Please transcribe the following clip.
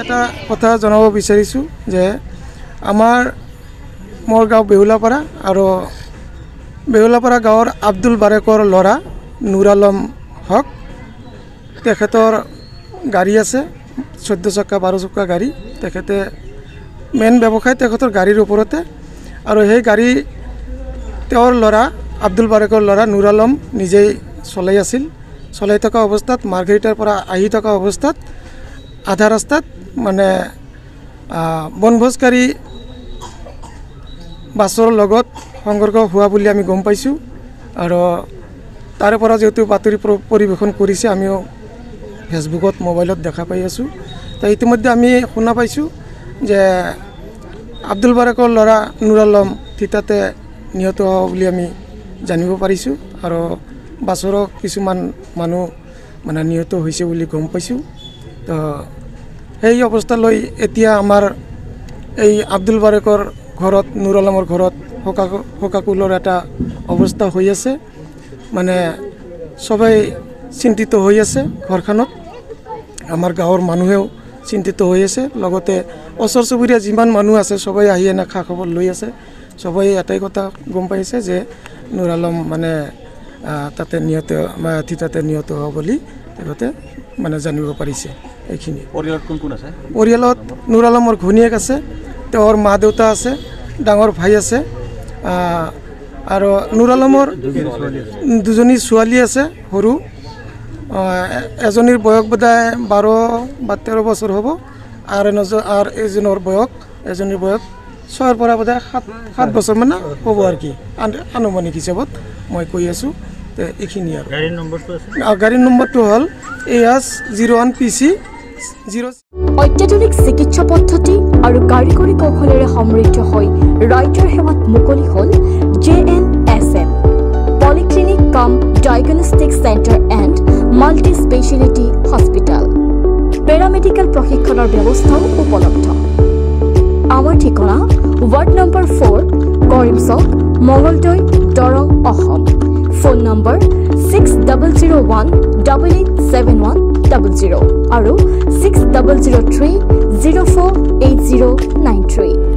এটা কথা জনাব বিচাৰিছোঁ যে মোৰ গাঁও বেহুলাপাৰা আৰু বেহুলাপাৰা গাঁৱৰ আব্দুল বাৰেকৰ ল'ৰা নুৰ আলম হক তেখেতৰ গাড়ী আছে 14 চকা 12 চকা গাড়ী তেখেতে মেইন ব্যৱসায় তেখেতৰ গাড়ীৰ ওপৰতে আৰু সেই গাড়ী তেওঁৰ ল'ৰা আব্দুল বাৰেকৰ ল'ৰা নুৰ আলম নিজেই চলাই থকা অৱস্থাত মাৰ্ঘেৰিটাৰ পৰা আহি থকা অৱস্থাত আধা ৰাস্তাত মানে বনভোজকাৰী বাছৰ লগত সংঘৰ্ষ হোৱা বুলি আমি গম পাইছোঁ আৰু তাৰে পৰা যেহেতু বাতৰি পৰিৱেশন কৰিছে আমিও ফেচবুকত মোবাইলত দেখা পাই আছোঁ তো ইতিমধ্যে আমি শুনা পাইছোঁ যে আব্দুল বাৰেকৰ ল'ৰা নুৰ আলম থিতাতে নিহত হোৱা বুলি আমি জানিব পাৰিছোঁ আৰু বাছৰো কিছুমান মানুহ মানে নিহত হৈছে বুলি গম পাইছোঁ তো সেই অৱস্থালৈ এতিয়া আমাৰ এই আব্দুল বাৰেকৰ ঘৰত নুৰ আলমৰ ঘৰত শোকাকুলৰ এটা অৱস্থা হৈ আছে মানে সবাই চিন্তিত হৈ আছে ঘৰখনত আমাৰ গাঁৱৰ মানুহেও চিন্তিত হৈ আছে লগতে ওচৰ চুবুৰীয়া যিমান মানুহ আছে সবাই আহি এনে খা খবৰ লৈ আছে সবাই এটাই কথা গম পাইছে যে নুৰ আলম মানে তাতে থিতাতে নিহত হোৱা বুলি তেখেতে মানে জানিব পাৰিছে এইখিনি পৰিয়ালত কোন কোন আছে পৰিয়ালত নুৰ আলমৰ ঘৈণীয়েক আছে তেওঁৰ মা দেউতা আছে ডাঙৰ ভাই আছে আৰু নুৰ আলমৰ দুজনী ছোৱালী আছে সৰু এজনীৰ বয়স বোধহয় 12 বা 13 বছৰ হ'ব আৰু এজনীৰ বয়স 6 পৰা বোধহয় 7 বছৰ মানে হ'ব আৰু কি আনুমানিক হিচাপত মই কৈ আছোঁ তো এইখিনি আৰু গাড়ীৰ নম্বৰটো হ'ল AS01 PC 0 অত্যাধুনিক চিকিৎসা পদ্ধতি আৰু কাৰিকৰী কৌশলেৰে সমৃদ্ধ হৈ ৰাইজৰ সেৱাত মুকলি হ'ল JNSM পলিক্লিনিক কাম diagnostic centre and multi speciality hospital paramedical প্ৰশিক্ষণৰ ব্যৱস্থাও উপলব্ধ আমাৰ ঠিকনা ৱাৰ্ড নম্বৰ 4 কৰিম চক মঙলদৈ দৰং অসম ফোন নম্বৰ 6001887100 আৰু 6003048093